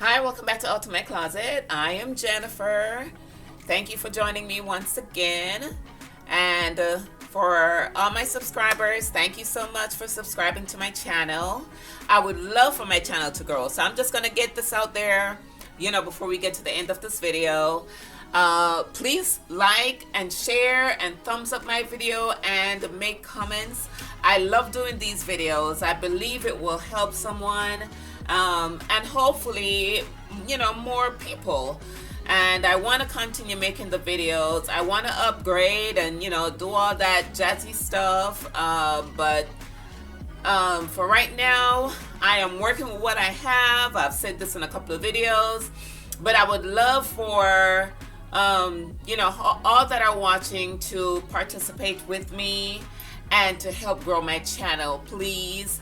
Hi, welcome back to Ultimate Closet. I am Jennifer. Thank you for joining me once again. And for all my subscribers, thank you so much for subscribing to my channel. I would love for my channel to grow. So I'm just going to get this out there, before we get to the end of this video. Please like and share and thumbs up my video and make comments. I love doing these videos. I believe it will help someone. And hopefully, more people. And I want to continue making the videos. I want to upgrade and, do all that jazzy stuff. But for right now, I am working with what I have. I've said this in a couple of videos. But I would love for, all that are watching to participate with me and to help grow my channel, please.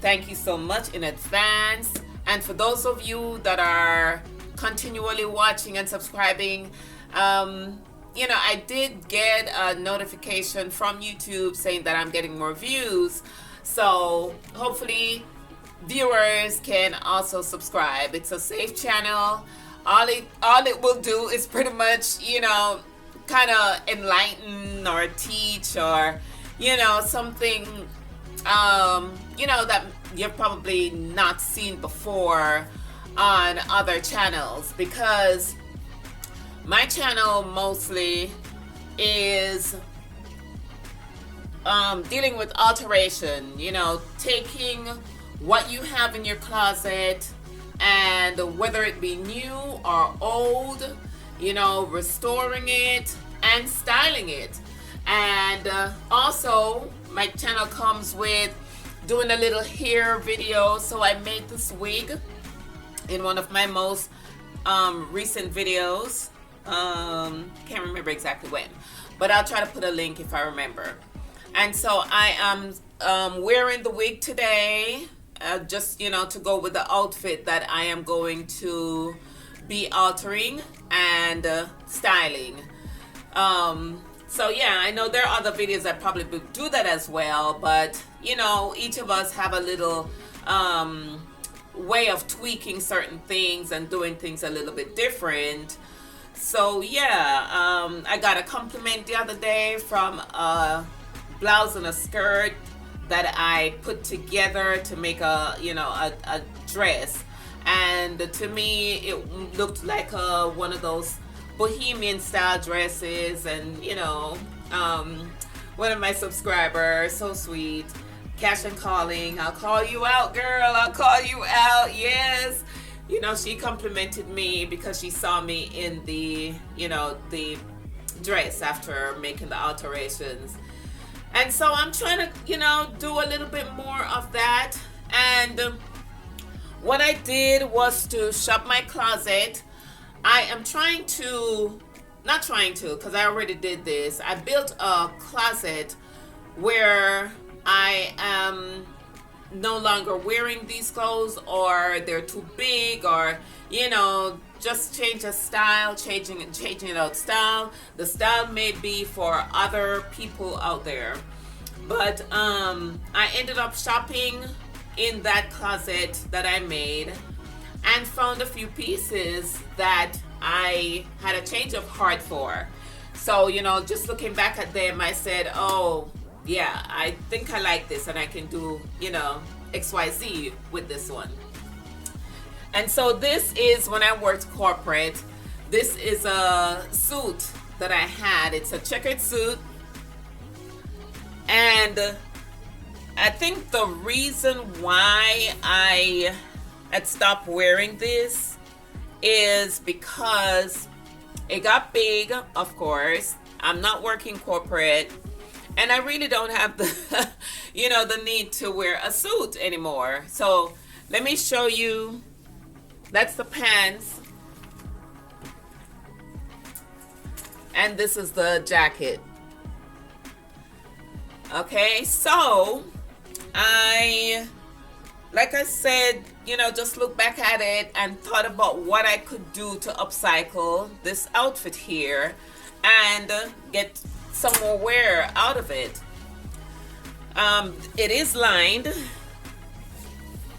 Thank you so much in advance. And for those of you that are continually watching and subscribing, I did get a notification from YouTube saying that I'm getting more views. So hopefully viewers can also subscribe. It's a safe channel. All it will do is pretty much, kind of enlighten or teach or, something that you've probably not seen before on other channels, because my channel mostly is dealing with alteration, taking what you have in your closet and whether it be new or old, restoring it and styling it. And also my channel comes with doing a little hair video. So I made this wig in one of my most recent videos. Can't remember exactly when, but I'll try to put a link if I remember. And so I am wearing the wig today, just to go with the outfit that I am going to be altering and styling. So yeah, I know there are other videos that probably would do that as well, but each of us have a little way of tweaking certain things and doing things a little bit different. So yeah, I got a compliment the other day from a blouse and a skirt that I put together to make a dress, and to me it looked like one of those bohemian style dresses. And one of my subscribers, so sweet, Cash and Calling, I'll call you out, girl, I'll call you out, yes. She complimented me because she saw me in the the dress after making the alterations. And so I'm trying to do a little bit more of that. And what I did was to shop my closet. I am not trying to, because I already did this. I built a closet where I am no longer wearing these clothes, or they're too big, or just change a style, changing it out style. The style may be for other people out there, but I ended up shopping in that closet that I made and found a few pieces that I had a change of heart for. So, just looking back at them, I said, oh, yeah, I think I like this and I can do, XYZ with this one. And so this is when I worked corporate. This is a suit that I had. It's a checkered suit. And I think the reason why I had stopped wearing this is because it got big, of course. I'm not working corporate, and I really don't have the the need to wear a suit anymore. So let me show you. That's the pants, and this is the jacket. Okay, so like I said, just look back at it and thought about what I could do to upcycle this outfit here and get some more wear out of it. It is lined.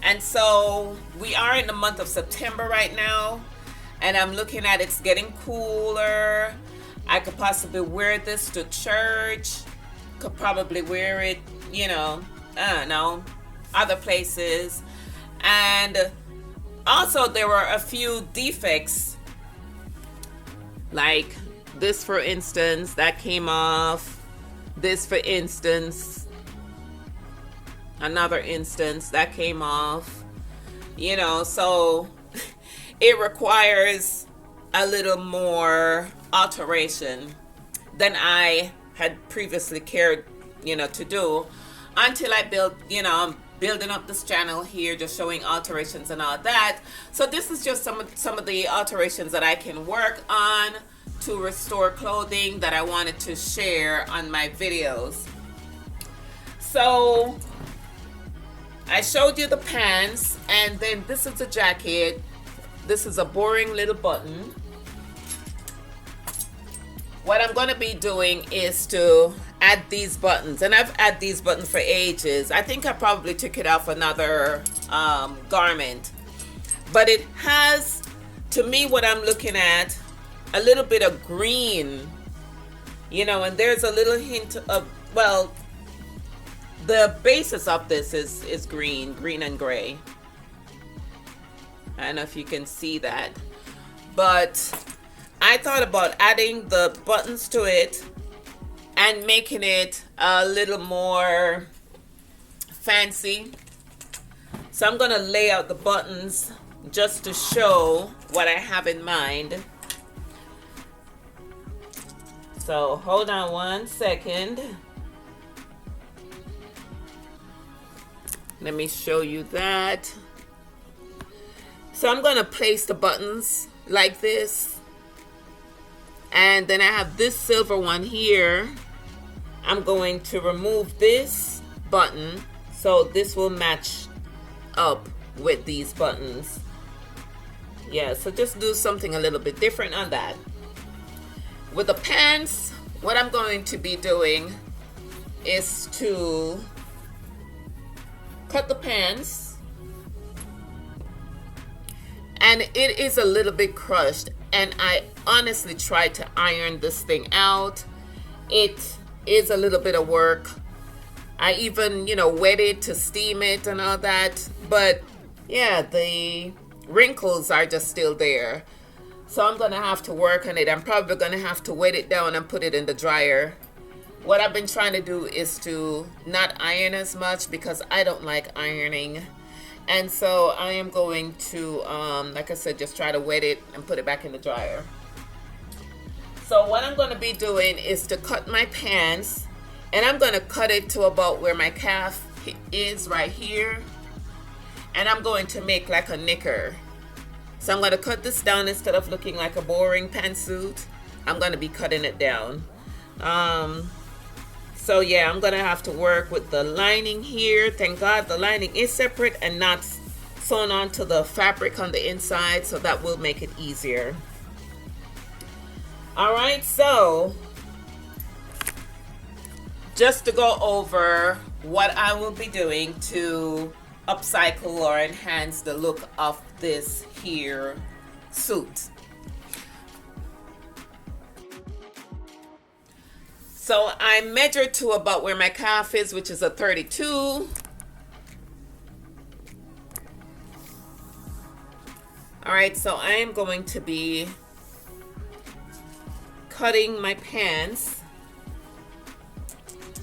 And so we are in the month of September right now, and I'm looking at it's getting cooler. I could possibly wear this to church. Could probably wear it, you know, I don't know, other places. And also there were a few defects, like this for instance, that came off. This for instance, another instance that came off, you know, so it requires a little more alteration than I had previously cared, you know, to do, until I built, you know, I'm building up this channel here, just showing alterations and all that. So this is just some of the alterations that I can work on to restore clothing that I wanted to share on my videos. So I showed you the pants, and then this is the jacket. This is a boring little button. What I'm going to be doing is to add these buttons, and I've had these buttons for ages. I think I probably took it off another garment, but it has, to me, what I'm looking at, a little bit of green, you know, and there's a little hint of, well, the basis of this is green and gray. I don't know if you can see that, but I thought about adding the buttons to it and making it a little more fancy. So I'm gonna lay out the buttons just to show what I have in mind. So hold on one second. Let me show you that. So I'm gonna place the buttons like this. And then I have this silver one here. I'm going to remove this button so this will match up with these buttons. Yeah, so just do something a little bit different on that. With the pants, what I'm going to be doing is to cut the pants, and it is a little bit crushed, and I honestly tried to iron this thing out. It is a little bit of work. I even, you know, wet it to steam it and all that, but yeah, the wrinkles are just still there. So I'm gonna have to work on it. I'm probably gonna have to wet it down and put it in the dryer. What I've been trying to do is to not iron as much because I don't like ironing. And so I am going to, like I said, just try to wet it and put it back in the dryer. So what I'm going to be doing is to cut my pants, and I'm going to cut it to about where my calf is right here. And I'm going to make like a knicker. So I'm going to cut this down. Instead of looking like a boring pantsuit, I'm going to be cutting it down. So yeah, I'm gonna have to work with the lining here. Thank God the lining is separate and not sewn onto the fabric on the inside, so that will make it easier. All right, so just to go over what I will be doing to upcycle or enhance the look of this here suit. So I measured to about where my calf is, which is a 32. All right, so I am going to be cutting my pants.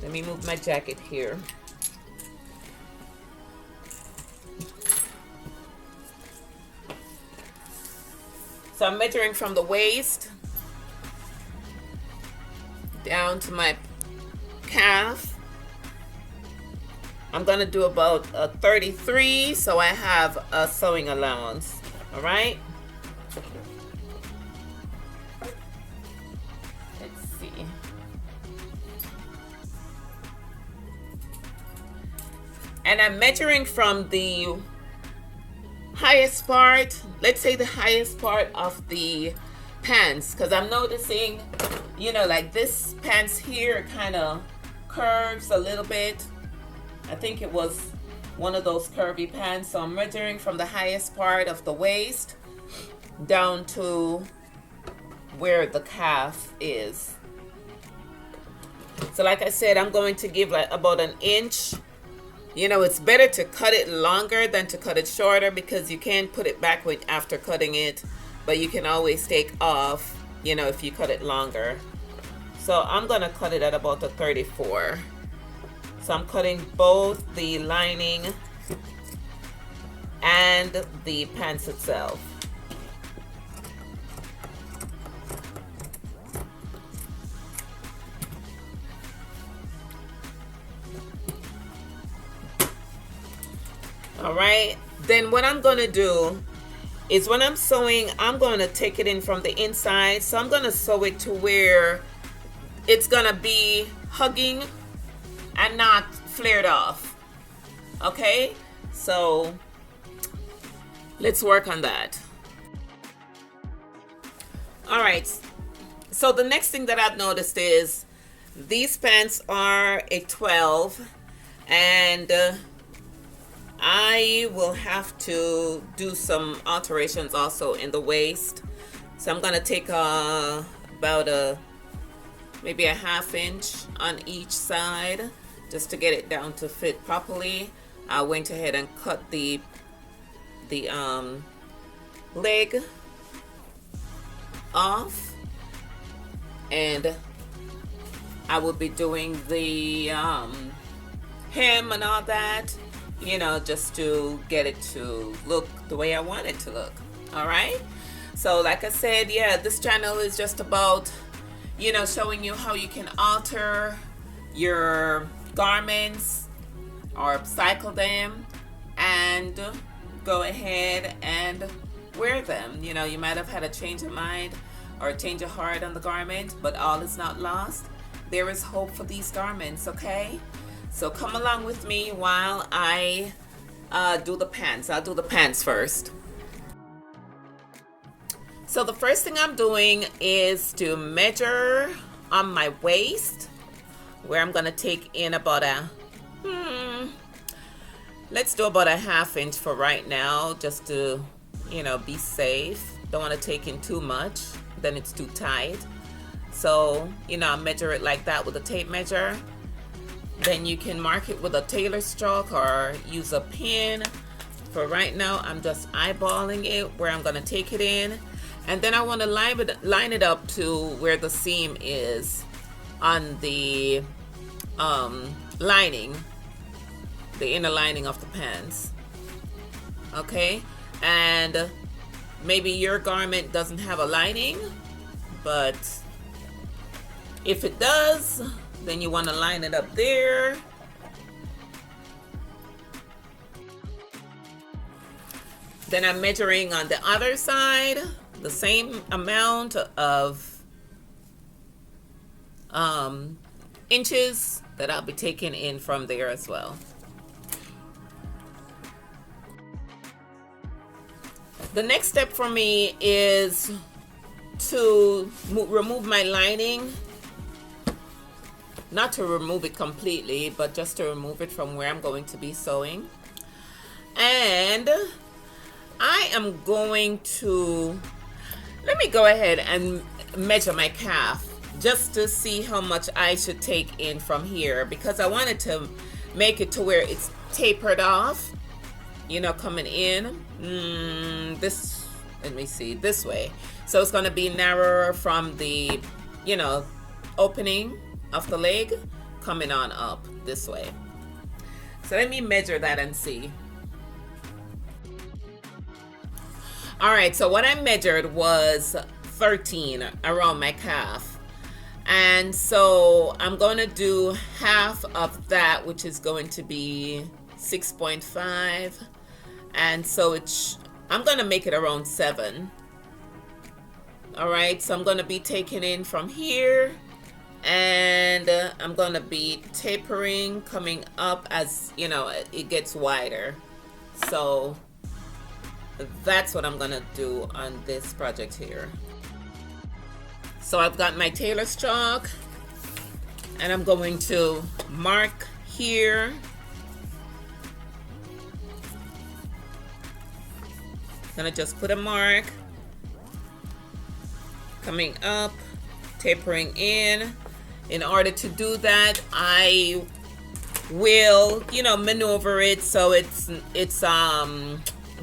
Let me move my jacket here. So I'm measuring from the waist down to my calf. I'm gonna do about a 33, so I have a sewing allowance. All right, let's see. And I'm measuring from the highest part, let's say the highest part of the pants, because I'm noticing, you know, like this pants here kind of curves a little bit. I think it was one of those curvy pants. So I'm measuring from the highest part of the waist down to where the calf is. So like I said, I'm going to give like about an inch. You know, it's better to cut it longer than to cut it shorter, because you can't put it back after cutting it, but you can always take off, you know, if you cut it longer. So I'm gonna cut it at about a 34. So I'm cutting both the lining and the pants itself. All right, then what I'm gonna do is when I'm sewing, I'm gonna take it in from the inside. So I'm gonna sew it to where it's gonna be hugging and not flared off. Okay, so let's work on that. All right, so the next thing that I've noticed is these pants are a 12, and I will have to do some alterations also in the waist. So I'm gonna take about maybe a ½ inch on each side just to get it down to fit properly. I went ahead and cut the leg off, and I will be doing the hem and all that, you know, just to get it to look the way I want it to look. All right, so like I said, yeah, this channel is just about, you know, showing you how you can alter your garments or upcycle them and go ahead and wear them. You know, you might have had a change of mind or a change of heart on the garment, but all is not lost. There is hope for these garments, okay? So come along with me while I do the pants. I'll do the pants first. So the first thing I'm doing is to measure on my waist, where I'm gonna take in about let's do about a ½ inch for right now, just to, you know, be safe. Don't want to take in too much, then it's too tight. So, you know, I measure it like that with a tape measure. Then you can mark it with a tailor stroke or use a pin. For right now, I'm just eyeballing it where I'm gonna take it in. And then I want to line it up to where the seam is on the lining, the inner lining of the pants. Okay, and maybe your garment doesn't have a lining, but if it does, then you want to line it up there. Then I'm measuring on the other side the same amount of inches that I'll be taking in from there as well. The next step for me is to remove my lining. Not to remove it completely, but just to remove it from where I'm going to be sewing. And I am going to, let me go ahead and measure my calf just to see how much I should take in from here, because I wanted to make it to where it's tapered off, you know, coming in this, let me see, this way. So it's going to be narrower from the, you know, opening of the leg coming on up this way. So let me measure that and see. All right, so what I measured was 13 around my calf. And so I'm going to do half of that, which is going to be 6.5. And so I'm going to make it around 7. All right, so I'm going to be taking in from here, and I'm going to be tapering, coming up as, you know, it gets wider. So that's what I'm going to do on this project here. So I've got my tailor stroke, and I'm going to mark here Gonna just put a mark, coming up, tapering in. In order to do that, I will, you know, maneuver it so it's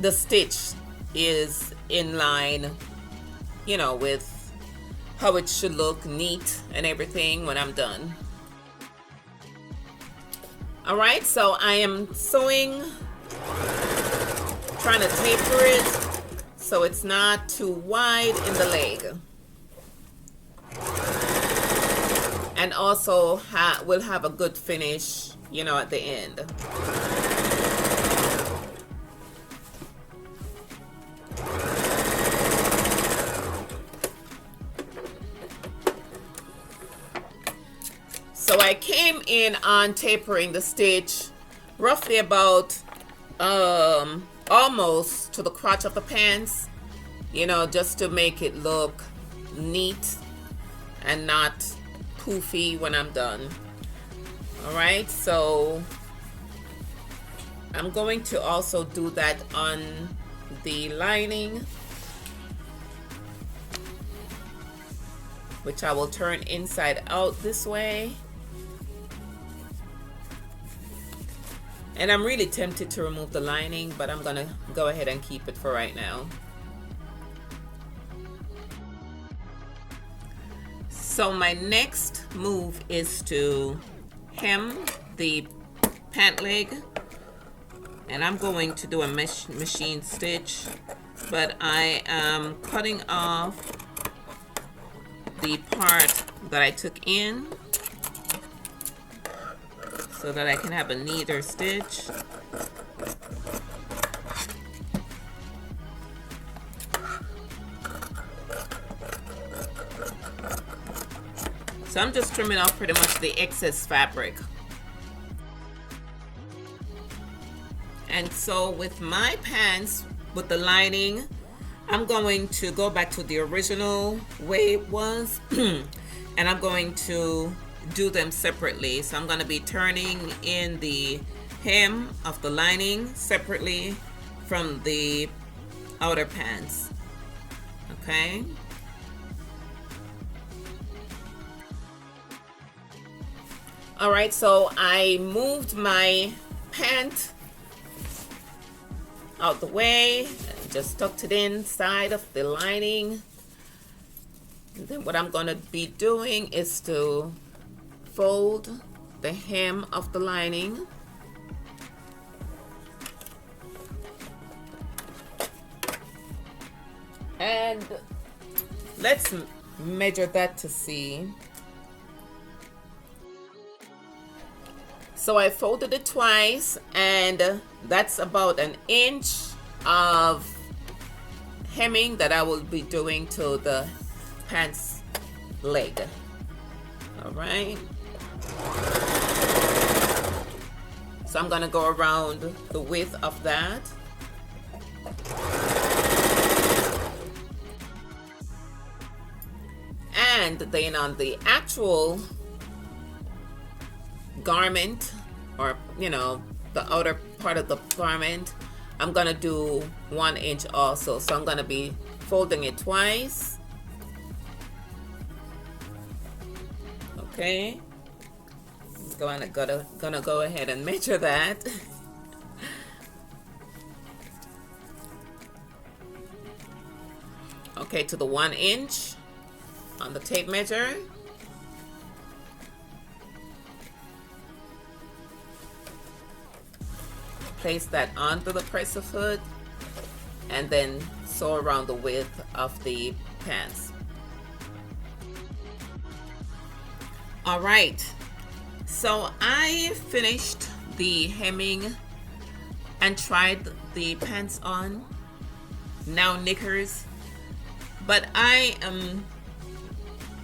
the stitch is in line, you know, with how it should look neat and everything when I'm done. All right, so I am sewing, trying to taper it so it's not too wide in the leg, and also will have a good finish, you know, at the end. So I came in on tapering the stitch roughly about almost to the crotch of the pants, you know, just to make it look neat and not poofy when I'm done. All right, so I'm going to also do that on the lining, which I will turn inside out this way. And I'm really tempted to remove the lining, but I'm gonna go ahead and keep it for right now. So my next move is to hem the pant leg, and I'm going to do a machine stitch, but I am cutting off the part that I took in so that I can have a neater stitch. So I'm just trimming off pretty much the excess fabric. And so with my pants, with the lining, I'm going to go back to the original way it was and I'm going to do them separately. So I'm going to be turning in the hem of the lining separately from the outer pants. Okay. All right, so I moved my pant out the way, just tucked it inside of the lining. And then what I'm going to be doing is to fold the hem of the lining. And let's measure that to see. So I folded it twice, and that's about an inch of hemming that I will be doing to the pants leg. All right. So I'm gonna go around the width of that. And then on the actual garment, or you know, the outer part of the garment, I'm gonna do 1 inch also. So I'm gonna be folding it twice. Okay. Gonna go ahead and measure that. Okay, to the 1 inch on the tape measure. Place that onto the presser foot and then sew around the width of the pants. All right, so I finished the hemming and tried the pants on, now knickers, but I am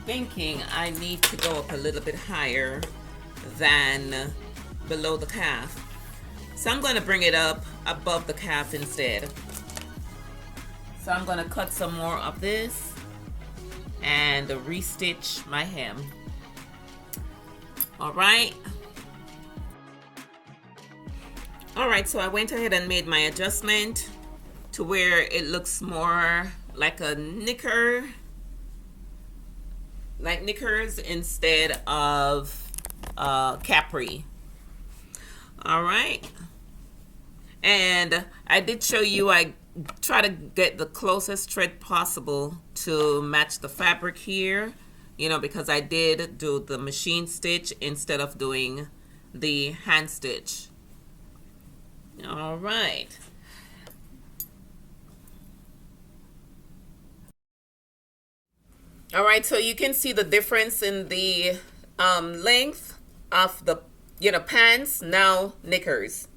thinking I need to go up a little bit higher than below the calf. So I'm going to bring it up above the calf instead. So I'm going to cut some more of this and restitch my hem. All right. All right, so I went ahead and made my adjustment to where it looks more like a knicker, like knickers instead of capri. All right. And I did show you, I try to get the closest thread possible to match the fabric here, you know, because I did do the machine stitch instead of doing the hand stitch. All right. All right, so you can see the difference in the length of the, you know, pants, now knickers.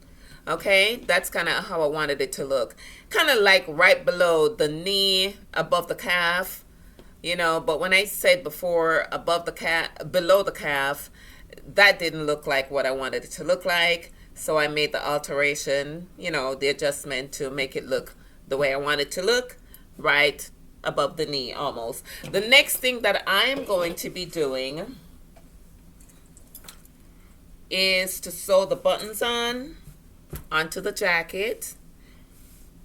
Okay, that's kind of how I wanted it to look. Kind of like right below the knee, above the calf, you know, but when I said before above the calf, below the calf, that didn't look like what I wanted it to look like. So I made the alteration, you know, the adjustment to make it look the way I want it to look, right above the knee almost. The next thing that I'm going to be doing is to sew the buttons onto the jacket,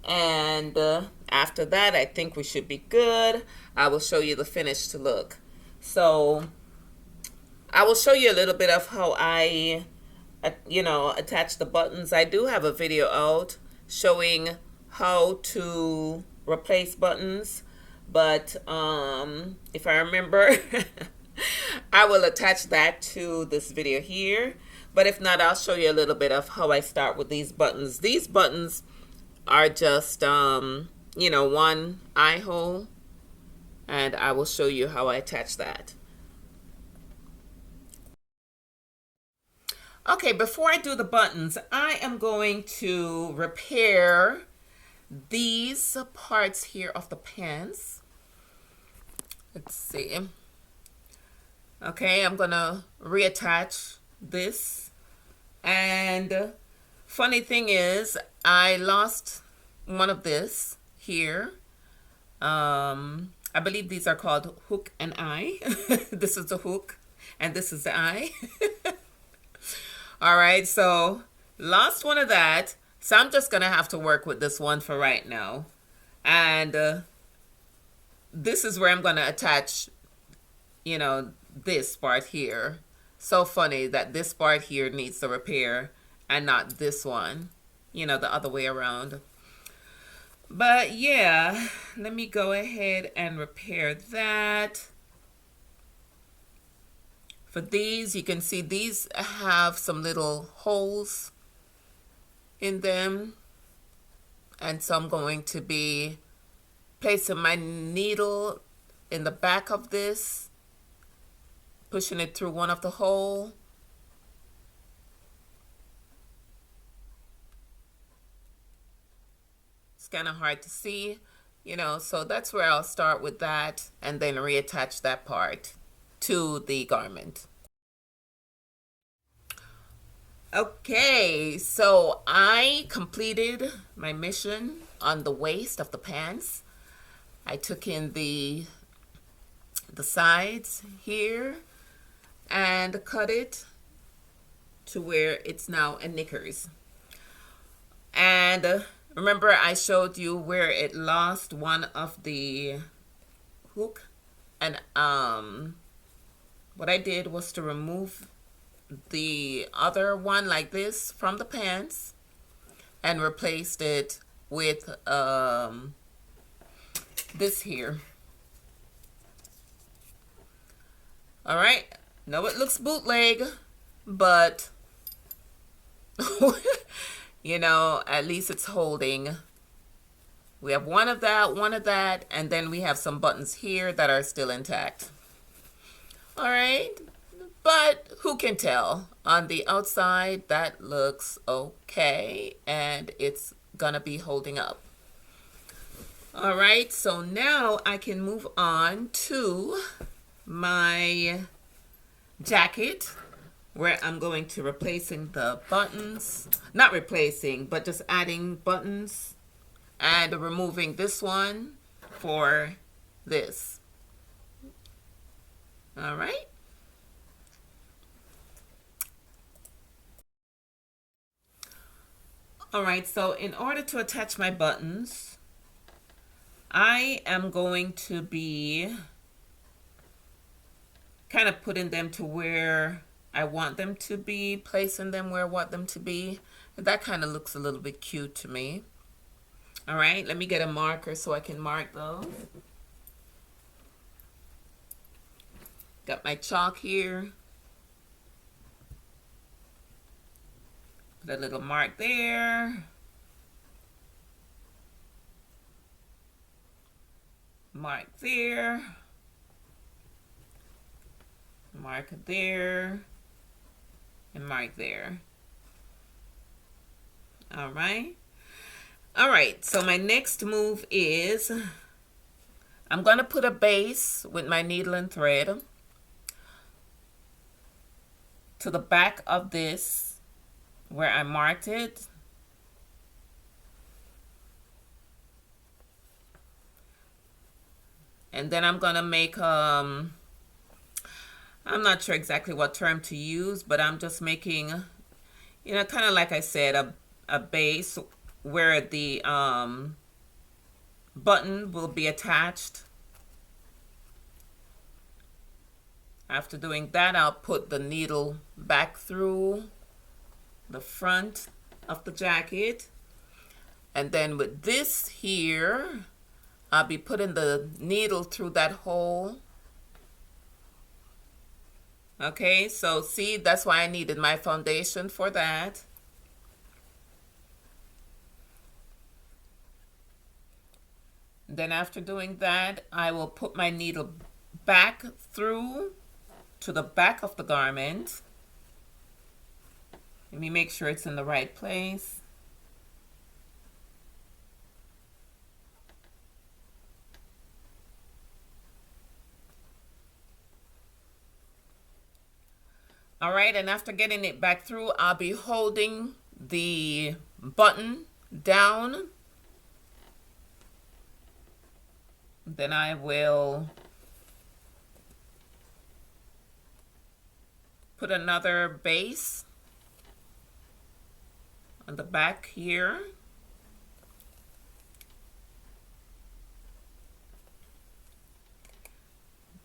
and after that I think we should be good. I will show you the finished look. So I will show you a little bit of how I you know, attach the buttons. I do have a video out showing how to replace buttons, but if I remember I will attach that to this video here. But if not, I'll show you a little bit of how I start with these buttons. These buttons are just you know, one eye hole, and I will show you how I attach that. Okay, before I do the buttons, I am going to repair these parts here of the pants. Let's see. Okay, I'm gonna reattach this. And funny thing is, I lost one of this here. I believe these are called hook and eye. This is the hook and this is the eye. All right, so lost one of that. So I'm just gonna have to work with this one for right now. And this is where I'm gonna attach, you know, this part here. So funny that this part here needs the repair and not this one, you know, the other way around. But yeah, let me go ahead and repair that. For these, you can see these have some little holes in them. And so I'm going to be placing my needle in the back of this, pushing it through one of the holes. It's kind of hard to see, you know, so that's where I'll start with that and then reattach that part to the garment. Okay, so I completed my mission on the waist of the pants. I took in the sides here and cut it to where it's now a knickers. And remember I showed you where it lost one of the hook, and what I did was to remove the other one like this from the pants and replaced it with this here. All right, know it looks bootleg, but you know, at least it's holding. We have one of that, and then we have some buttons here that are still intact. All right, but who can tell? On the outside, that looks okay, and it's gonna be holding up. All right, so now I can move on to my jacket, where I'm going to replacing the buttons, not replacing, but just adding buttons and removing this one for this. All right. All right, so in order to attach my buttons, I am going to be kind of putting them to where I want them to be, placing them where I want them to be. That kind of looks a little bit cute to me. All right, let me get a marker so I can mark those. Got my chalk here. Put a little mark there. Mark there. Mark there. And mark there. All right. All right, so my next move is I'm going to put a base with my needle and thread to the back of this where I marked it. And then I'm going to make, I'm not sure exactly what term to use, but I'm just making, you know, kind of like I said, a base where the button will be attached. After doing that, I'll put the needle back through the front of the jacket. And then with this here, I'll be putting the needle through that hole. Okay, so see, that's why I needed my foundation for that. Then after doing that, I will put my needle back through to the back of the garment. Let me make sure it's in the right place. All right, and after getting it back through, I'll be holding the button down. Then I will put another base on the back here.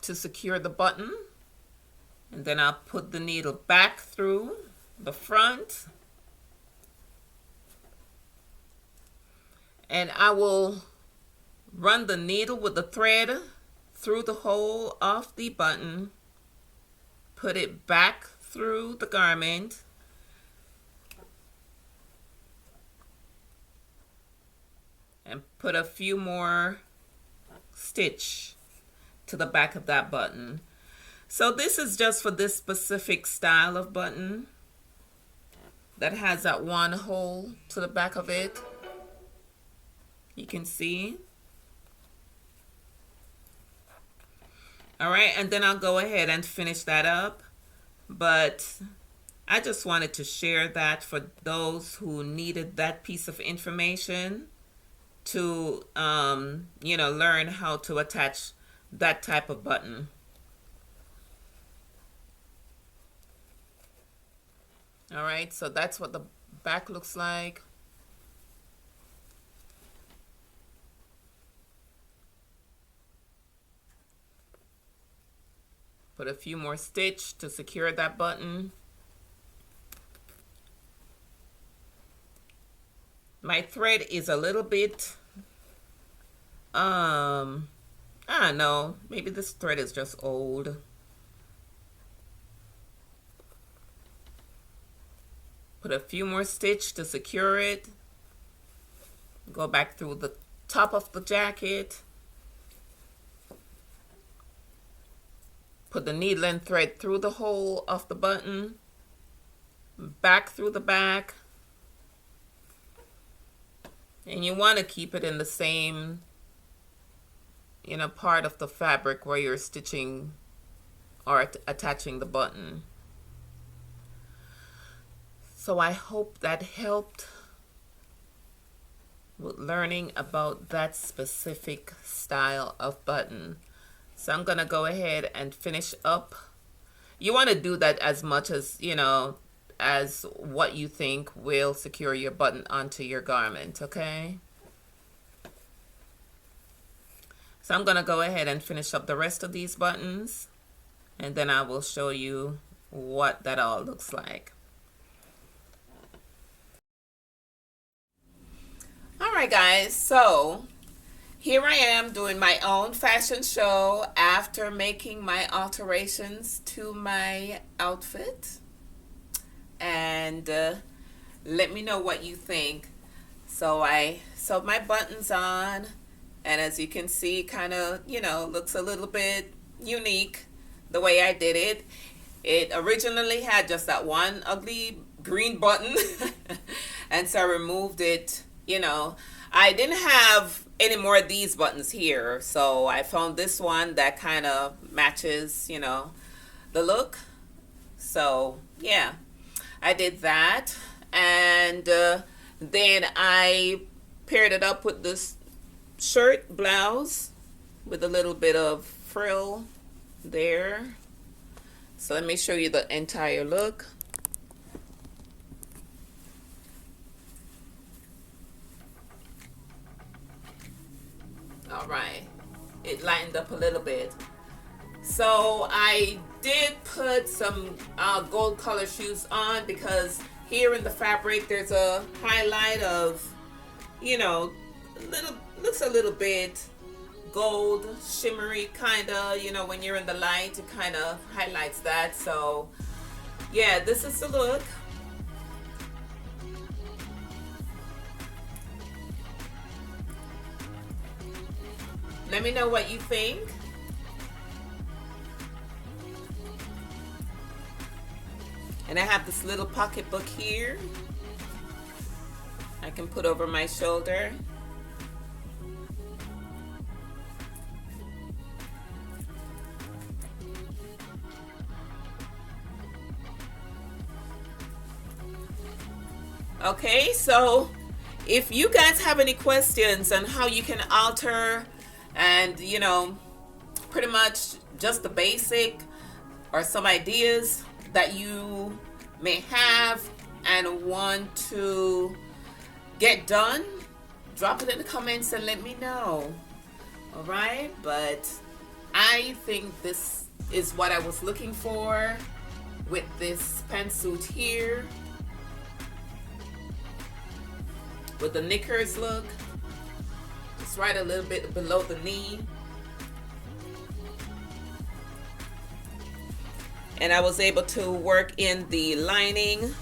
To secure the button. And then I'll put the needle back through the front. And I will run the needle with the thread through the hole of the button. Put it back through the garment. And put a few more stitch to the back of that button. So this is just for this specific style of button that has that one hole to the back of it. You can see. All right, and then I'll go ahead and finish that up. But I just wanted to share that for those who needed that piece of information to, you know, learn how to attach that type of button. All right, so that's what the back looks like. Put a few more stitch to secure that button. My thread is a little bit, I don't know, maybe this thread is just old. Put a few more stitch to secure it. Go back through the top of the jacket. Put the needle and thread through the hole of the button. Back through the back. And you want to keep it in the same, you know, part of the fabric where you're stitching or attaching the button. So I hope that helped with learning about that specific style of button. So I'm gonna go ahead and finish up. You want to do that as much as, you know, as what you think will secure your button onto your garment, okay? So I'm going to go ahead and finish up the rest of these buttons, and then I will show you what that all looks like. All right, guys, so here I am doing my own fashion show after making my alterations to my outfit. And let me know what you think. So I sewed my buttons on, and as you can see, kind of, looks a little bit unique the way I did it. It originally had just that one ugly green button, and so I removed it. I didn't have any more of these buttons here, so I found this one that kind of matches, the look. So yeah, I did that, and then I paired it up with this shirt blouse with a little bit of frill there. So let me show you the entire look. All right, it lightened up a little bit. So I did put some gold color shoes on because here in the fabric there's a highlight of, looks a little bit gold, shimmery kind of, when you're in the light, it kind of highlights that. So yeah, this is the look. Let me know what you think. And I have this little pocketbook here I can put over my shoulder. Okay, so if you guys have any questions on how you can alter and, pretty much just the basic or some ideas that you may have and want to get done, drop it in the comments and let me know. All right, but I think this is what I was looking for with this pantsuit here with the knickers look. It's right a little bit below the knee. And I was able to work in the lining,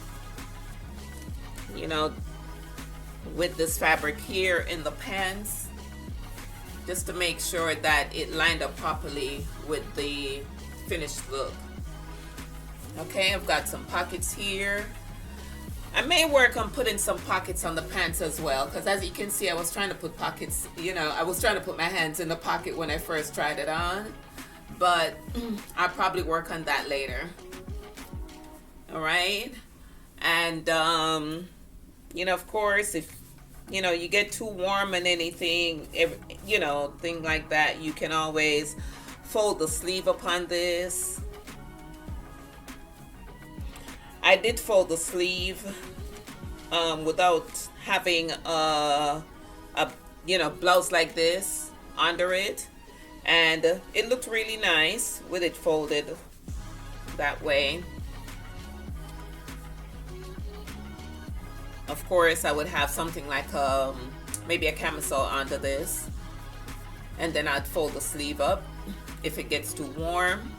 with this fabric here in the pants, just to make sure that it lined up properly with the finished look. Okay, I've got some pockets here. I may work on putting some pockets on the pants as well, because as you can see, I was trying to put pockets, I was trying to put my hands in the pocket when I first tried it on, but I'll probably work on that later. All right. And, of course, if, you get too warm and anything, thing like that, you can always fold the sleeve upon this. I did fold the sleeve without having a blouse like this under it, and it looked really nice with it folded that way. Of course, I would have something like maybe a camisole under this, and then I'd fold the sleeve up if it gets too warm.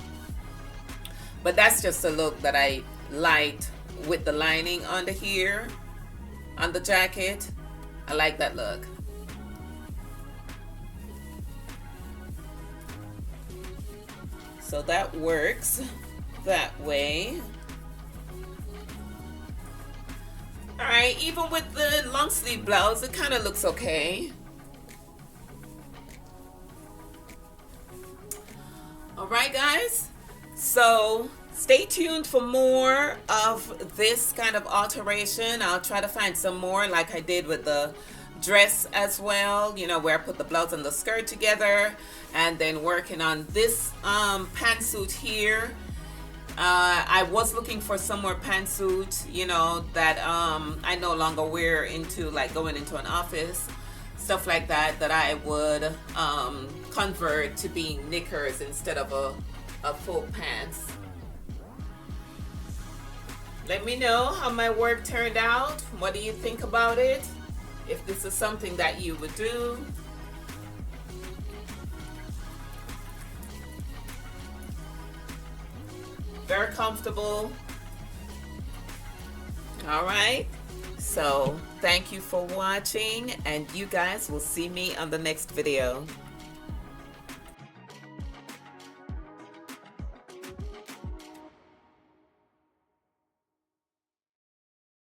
But that's just a look that I liked with the lining under here on the jacket. I like that look. So that works that way. All right, even with the long sleeve blouse, it kind of looks okay. All right, guys. So stay tuned for more of this kind of alteration. I'll try to find some more like I did with the dress as well, where I put the blouse and the skirt together, and then working on this pantsuit here. I was looking for some more pantsuit, that I no longer wear into like going into an office. stuff like that, that I would convert to being knickers instead of a full pants. Let me know how my work turned out. What do you think about it? If this is something that you would do. Very comfortable. All right. So thank you for watching, and you guys will see me on the next video.